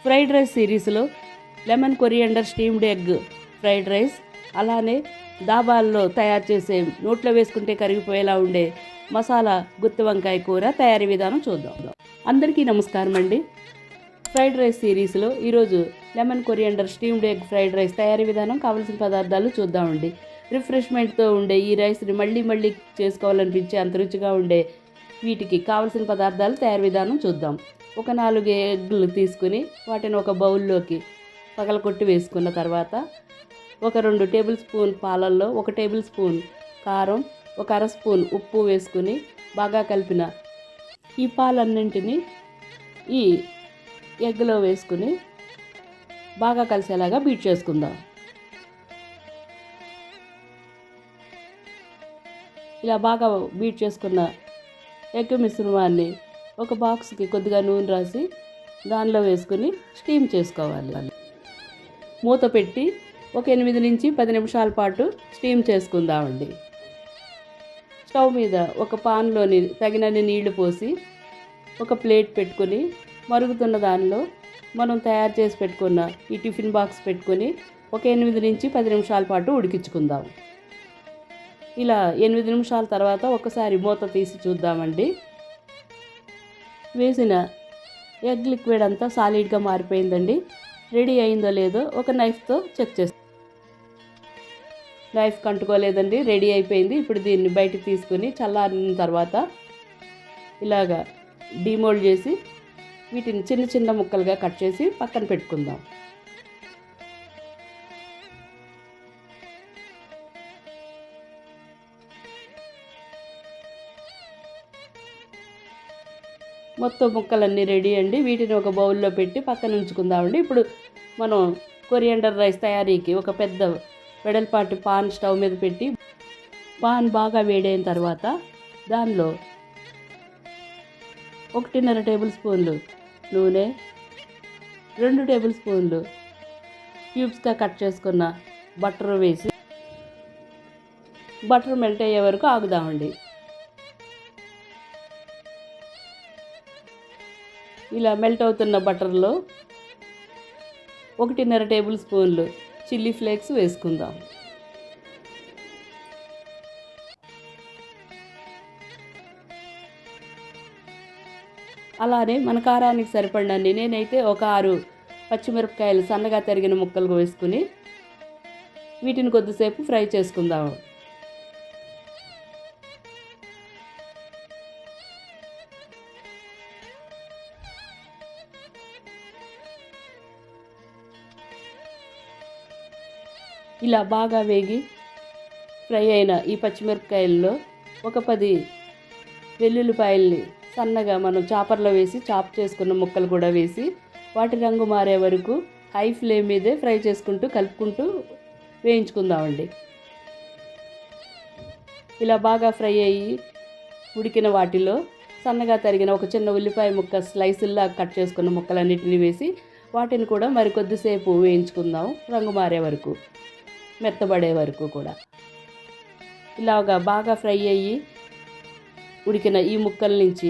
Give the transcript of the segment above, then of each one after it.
Fried rice సిరీస్లో lemon coriander steamed egg fried rice, అలానే దాబాల్లో తయారు చేసే నోట్లో వేసుకుంటే కరిగిపోయేలా ఉండే మసాలా గుత్తి వంకాయ కూర తయారీ విధానం చూద్దాం. అందరికీ నమస్కారం అండి. ఫ్రైడ్ రైస్ సిరీస్లో ఈరోజు lemon coriander steamed egg fried rice తయారీ విధానం, కావలసిన పదార్థాలు చూద్దామండి. రిఫ్రెష్మెంట్తో ఉండే ఈ రైస్ని మళ్ళీ చేసుకోవాలనిపించే అంత రుచిగా ఉండే వీటికి కావలసిన పదార్థాలు తయారీ విధానం చూద్దాం. ఒక 4 ఎగ్లు తీసుకుని వాటిని ఒక బౌల్లోకి పగలకొట్టి వేసుకున్న తర్వాత ఒక 2 టేబుల్ స్పూన్ పాలల్లో 1 టేబుల్ స్పూన్ కారం, 1 అర స్పూన్ ఉప్పు వేసుకుని బాగా కలిపిన ఈ పాలన్నింటినీ ఈ ఎగ్లో వేసుకుని బాగా కలిసేలాగా బీట్ చేసుకుందాం. ఇలా బాగా బీట్ చేసుకున్న ఎగ్ మిశ్రమాన్ని ఒక బాక్స్కి కొద్దిగా నూనె రాసి దానిలో వేసుకుని స్టీమ్ చేసుకోవాలి. మూత పెట్టి ఒక 8 నుంచి 10 నిమిషాల పాటు స్టీమ్ చేసుకుందామండి. స్టవ్ మీద ఒక పాన్లోని తగినన్ని నీళ్లు పోసి ఒక ప్లేట్ పెట్టుకుని మరుగుతున్న దానిలో మనం తయారు చేసి పెట్టుకున్న ఈ టిఫిన్ బాక్స్ పెట్టుకుని ఒక 8 నుంచి 10 నిమిషాల పాటు ఉడికించుకుందాం. ఇలా 8 నిమిషాల తర్వాత ఒకసారి మూత తీసి చూద్దామండి. వేసిన ఎగ్ లిక్విడ్ అంతా సాలిడ్గా మారిపోయిందండి. రెడీ అయిందో లేదో ఒక నైఫ్తో చెక్ చేస్తాం. నైఫ్ కంటుకోలేదండి, రెడీ అయిపోయింది. ఇప్పుడు దీన్ని బయటికి తీసుకుని చల్లారిన తర్వాత ఇలాగా డీమోల్డ్ చేసి వీటిని చిన్న చిన్న ముక్కలుగా కట్ చేసి పక్కన పెట్టుకుందాం. మొత్తం ముక్కలన్నీ రెడీ అండి. వీటిని ఒక బౌల్లో పెట్టి పక్కన ఉంచుకుందామండి. ఇప్పుడు మనం కొరియండర్ రైస్ తయారీకి ఒక పెద్ద వెడల్పాటి పాన్ స్టవ్ మీద పెట్టి పాన్ బాగా వేడైన తర్వాత దానిలో 1.5 టేబుల్ స్పూన్లు నూనె, 2 టేబుల్ స్పూన్లు క్యూబ్స్గా కట్ చేసుకున్న బటర్ వేసి బటర్ మెల్ట్ అయ్యే వరకు ఆగుదామండి. ఇలా మెల్ట్ అవుతున్న బటర్లో 1.5 టేబుల్ స్పూన్లు చిల్లీ ఫ్లేక్స్ వేసుకుందాం. అలానే మన కారానికి సరిపడినన్ని, నేనైతే ఒక 6 పచ్చిమిరపకాయలు సన్నగా తరిగిన ముక్కలు వేసుకుని వీటిని కొద్దిసేపు ఫ్రై చేసుకుందాం. ఇలా బాగా వేగి ఫ్రై అయిన ఈ పచ్చిమిరపకాయల్లో ఒక 10 వెల్లుల్లిపాయల్ని సన్నగా మనం చాపర్లో వేసి చాప్ చేసుకున్న ముక్కలు కూడా వేసి వాటి రంగు మారే వరకు హై ఫ్లేమ్ మీదే ఫ్రై చేసుకుంటూ కలుపుకుంటూ వేయించుకుందామండి. ఇలా బాగా ఫ్రై అయ్యి ఉడికిన వాటిలో సన్నగా తరిగిన ఒక చిన్న ఉల్లిపాయ ముక్క స్లైసుల్లా కట్ చేసుకున్న ముక్కలన్నిటిని వేసి వాటిని కూడా మరికొద్దిసేపు వేయించుకుందాం, రంగు మారే వరకు, మెత్తబడే వరకు కూడా. ఇలాగా బాగా ఫ్రై అయ్యి ఉడికిన ఈ ముక్కల నుంచి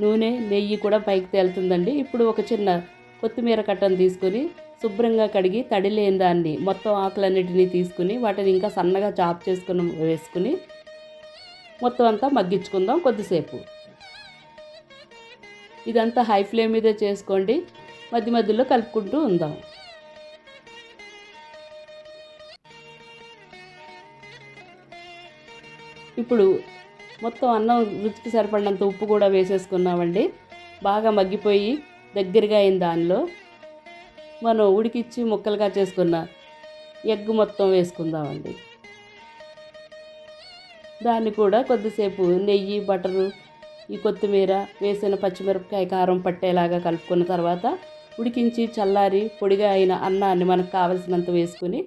నూనె, నెయ్యి కూడా పైకి తేలుతుందండి. ఇప్పుడు ఒక చిన్న కొత్తిమీర కట్టను తీసుకొని శుభ్రంగా కడిగి తడి లేని దాన్ని మొత్తం ఆకులన్నిటినీ తీసుకుని వాటిని ఇంకా సన్నగా చాప్ చేసుకుని వేసుకుని మొత్తం అంతా మగ్గించుకుందాం కొద్దిసేపు. ఇదంతా హై ఫ్లేమ్ మీదే చేసుకోండి, మధ్య మధ్యలో కలుపుకుంటూ ఉందాం. ఇప్పుడు మొత్తం అన్నం రుచికి సరిపడినంత ఉప్పు కూడా వేసేసుకున్నామండి. బాగా మగ్గిపోయి దగ్గరగా అయిన దానిలో మనం ఉడికిచ్చి ముక్కలుగా చేసుకున్న ఎగ్ మొత్తం వేసుకుందామండి. దాన్ని కూడా కొద్దిసేపు నెయ్యి, బటరు, ఈ కొత్తిమీర, వేసిన పచ్చిమిరపకాయ కారం పట్టేలాగా కలుపుకున్న తర్వాత ఉడికించి చల్లారి పొడిగా అయిన అన్నాన్ని మనకు కావలసినంత వేసుకుని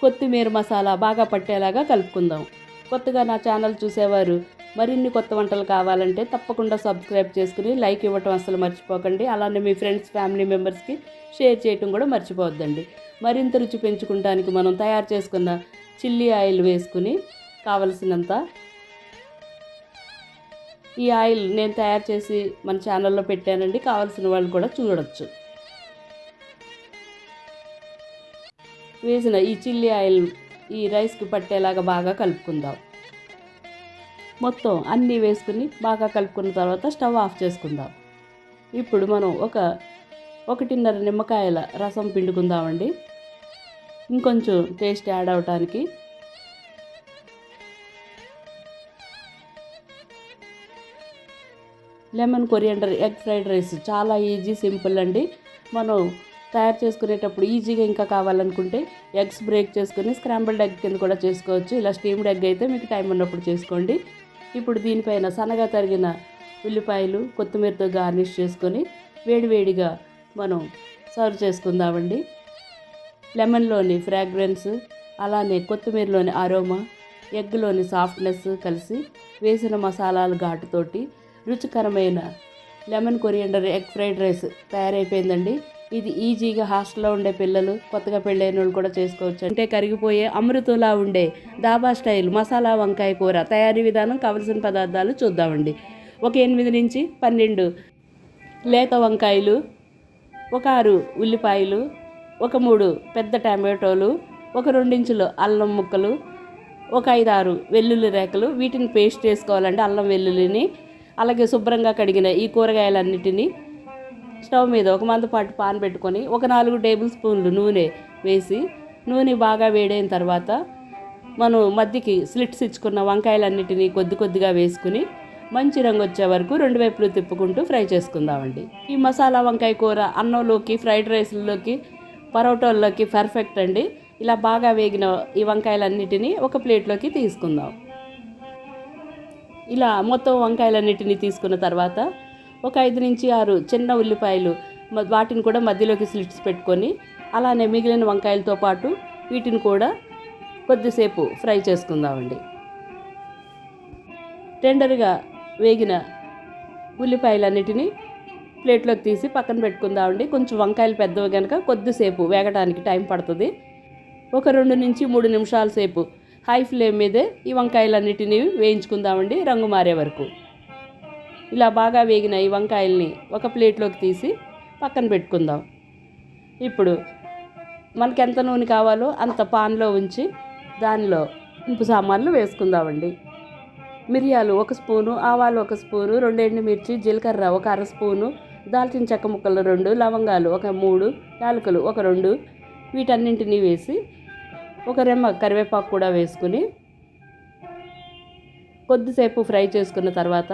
కొత్తిమీర మసాలా బాగా పట్టేలాగా కలుపుకుందాం. కొత్తగా నా ఛానల్ చూసేవారు మరిన్ని కొత్త వంటలు కావాలంటే తప్పకుండా సబ్స్క్రైబ్ చేసుకుని లైక్ ఇవ్వటం అసలు మర్చిపోకండి. అలానే మీ ఫ్రెండ్స్, ఫ్యామిలీ మెంబర్స్కి షేర్ చేయటం కూడా మర్చిపోవద్దండి. మరింత రుచి పెంచుకోవడానికి మనం తయారు చేసుకున్న చిల్లీ ఆయిల్ వేసుకుని కావలసినంత ఈ ఆయిల్ నేను తయారు చేసి మన ఛానల్లో పెట్టానండి, కావాల్సిన వాళ్ళు కూడా చూడొచ్చు. వేసిన ఈ చిల్లీ ఆయిల్ ఈ రైస్కి పట్టేలాగా బాగా కలుపుకుందాం. మొత్తం అన్నీ వేసుకుని బాగా కలుపుకున్న తర్వాత స్టవ్ ఆఫ్ చేసుకుందాం. ఇప్పుడు మనం 1.5 నిమ్మకాయల రసం పిండుకుందామండి, ఇంకొంచెం టేస్ట్ యాడ్ అవటానికి. Lemon coriander egg fried rice చాలా ఈజీ, సింపుల్ అండి. మనం తయారు చేసుకునేటప్పుడు ఈజీగా ఇంకా కావాలనుకుంటే ఎగ్స్ బ్రేక్ చేసుకుని స్క్రాంబుల్డ్ ఎగ్ కింద కూడా చేసుకోవచ్చు. ఇలా స్టీమ్డ్ ఎగ్ అయితే మీకు టైం ఉన్నప్పుడు చేసుకోండి. ఇప్పుడు దీనిపైన సన్నగా తరిగిన ఉల్లిపాయలు, కొత్తిమీరతో గార్నిష్ చేసుకొని వేడివేడిగా మనం సర్వ్ చేసుకుందామండి. లెమన్లోని ఫ్రాగ్రెన్స్, అలానే కొత్తిమీరలోని అరోమా, ఎగ్లోని సాఫ్ట్నెస్ కలిసి వేసిన మసాలాల ఘాటుతోటి రుచికరమైన lemon coriander egg fried rice తయారైపోయిందండి. ఇది ఈజీగా హాస్టల్లో ఉండే పిల్లలు, కొత్తగా పెళ్ళైన వాళ్ళు కూడా చేసుకోవచ్చు. అంటే కరిగిపోయే అమృతంలా ఉండే డాబా స్టైల్ మసాలా వంకాయ కూర తయారీ విధానం, కావలసిన పదార్థాలు చూద్దామండి. ఒక 8 నుంచి 12 లేత వంకాయలు, ఒక 6 ఉల్లిపాయలు, ఒక 3 పెద్ద టమాటోలు, ఒక 2 ఇంచులు అల్లం ముక్కలు, ఒక 5-6 వెల్లుల్లి రేకలు. వీటిని పేస్ట్ చేసుకోవాలండి, అల్లం వెల్లుల్లిని. అలాగే శుభ్రంగా కడిగిన ఈ కూరగాయలన్నిటినీ స్టవ్ మీద ఒక మందపాటు పాన్ పెట్టుకొని ఒక 4 టేబుల్ స్పూన్లు నూనె వేసి, నూనె బాగా వేడైన తర్వాత మనం మధ్యకి స్లిట్స్ ఇచ్చుకున్న వంకాయలన్నిటినీ కొద్దిగా వేసుకుని మంచి రంగు వచ్చే వరకు 2 వైపులు తిప్పుకుంటూ ఫ్రై చేసుకుందామండి. ఈ మసాలా వంకాయ కూర అన్నంలోకి, ఫ్రైడ్ రైస్లోకి, పరోటాల్లోకి పర్ఫెక్ట్ అండి. ఇలా బాగా వేగిన ఈ వంకాయలన్నిటినీ ఒక ప్లేట్లోకి తీసుకుందాం. ఇలా మొత్తం వంకాయలన్నిటినీ తీసుకున్న తర్వాత ఒక 5 నుంచి 6 చిన్న ఉల్లిపాయలు, వాటిని కూడా మధ్యలోకి స్లిట్స్ పెట్టుకొని, అలానే మిగిలిన వంకాయలతో పాటు వీటిని కూడా కొద్దిసేపు ఫ్రై చేసుకుందామండి. టెండర్గా వేగిన ఉల్లిపాయలన్నిటినీ ప్లేట్లోకి తీసి పక్కన పెట్టుకుందామండి. కొంచెం వంకాయలు పెద్దవి కనుక కొద్దిసేపు వేగడానికి టైం పడుతుంది. ఒక 2 నుంచి 3 నిమిషాల సేపు హై ఫ్లేమ్ మీదే ఈ వంకాయలన్నిటినీ వేయించుకుందామండి, రంగు మారే వరకు. ఇలా బాగా వేగిన ఈ వంకాయల్ని ఒక ప్లేట్లోకి తీసి పక్కన పెట్టుకుందాం. ఇప్పుడు మనకి ఎంత నూనె కావాలో అంత పాన్లో ఉంచి దానిలో ఇంపు సామాన్లు వేసుకుందామండి. మిరియాలు 1 స్పూను, ఆవాలు 1 స్పూను, 2 ఎండుమిర్చి, జీలకర్ర 1 అర స్పూను, దాల్చిన చెక్క ముక్కలు 2, లవంగాలు 3, యాలకులు 2, వీటన్నింటినీ వేసి ఒక రెమ్మ కరివేపాకు కూడా వేసుకుని కొద్దిసేపు ఫ్రై చేసుకున్న తర్వాత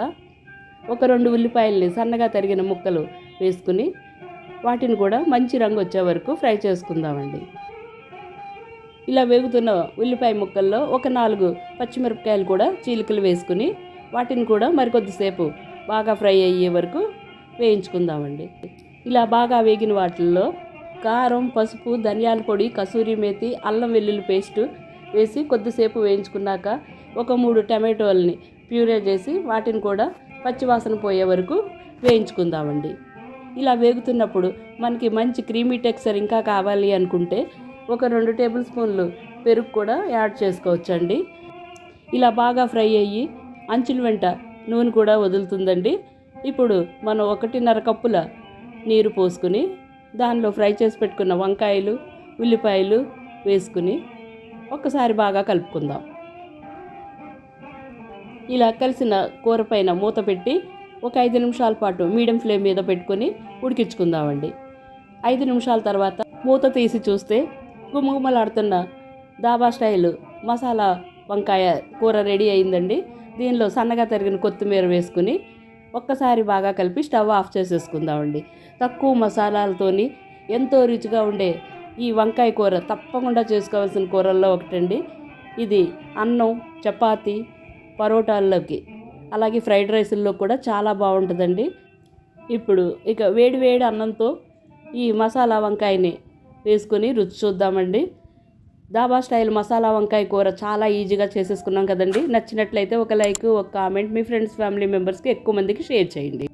ఒక 2 ఉల్లిపాయల్ని సన్నగా తరిగిన ముక్కలు వేసుకుని వాటిని కూడా మంచి రంగు వచ్చే వరకు ఫ్రై చేసుకుందామండి. ఇలా వేగుతున్న ఉల్లిపాయ ముక్కల్లో ఒక 4 పచ్చిమిరపకాయలు కూడా చీలికలు వేసుకుని వాటిని కూడా మరికొద్దిసేపు బాగా ఫ్రై అయ్యే వరకు వేయించుకుందామండి. ఇలా బాగా వేగిన వాటిల్లో కారం, పసుపు, ధనియాల పొడి, కసూరి మేతి, అల్లం వెల్లుల్లి పేస్టు వేసి కొద్దిసేపు వేయించుకున్నాక ఒక 3 టమాటోల్ని ప్యూరే చేసి వాటిని కూడా పచ్చివాసన పోయే వరకు వేయించుకుందామండి. ఇలా వేగుతున్నప్పుడు మనకి మంచి క్రీమీ టెక్స్చర్ ఇంకా కావాలి అనుకుంటే ఒక 2 టేబుల్ స్పూన్లు పెరుగు కూడా యాడ్ చేసుకోవచ్చండి. ఇలా బాగా ఫ్రై అయ్యి అంచుల వెంట నూనె కూడా వదులుతుందండి. ఇప్పుడు మనం 1.5 కప్పుల నీరు పోసుకుని దానిలో ఫ్రై చేసి పెట్టుకున్న వంకాయలు, ఉల్లిపాయలు వేసుకుని ఒక్కసారి బాగా కలుపుకుందాం. ఇలా కలిసిన కూర పైన మూత పెట్టి ఒక 5 నిమిషాల పాటు మీడియం ఫ్లేమ్ మీద పెట్టుకొని ఉడికించుకుందామండి. 5 నిమిషాల తర్వాత మూత తీసి చూస్తే గుమగుమలాడుతున్న దాబా స్టైల్ మసాలా వంకాయ కూర రెడీ అయిందండి. దీనిలో సన్నగా తరిగిన కొత్తిమీర వేసుకుని ఒక్కసారి బాగా కలిపి స్టవ్ ఆఫ్ చేసేసుకుందామండి. తక్కువ మసాలాలతోని ఎంతో రుచిగా ఉండే ఈ వంకాయ కూర తప్పకుండా చేసుకోవాల్సిన కూరల్లో ఒకటండి. ఇది అన్నం, చపాతీ, పరోటాల్లోకి అలాగే ఫ్రైడ్ రైస్ల్లో కూడా చాలా బాగుంటుందండి. ఇప్పుడు ఇక వేడి వేడి అన్నంతో ఈ మసాలా వంకాయని వేసుకొని రుచి చూద్దామండి. దాబా స్టైల్ మసాలా వంకాయ కూర చాలా ఈజీగా చేసేసుకున్నాం కదండి. నచ్చినట్లయితే ఒక లైక్, ఒక కామెంట్ మీ ఫ్రెండ్స్, ఫ్యామిలీ మెంబర్స్కి ఎక్కువ మందికి షేర్ చేయండి.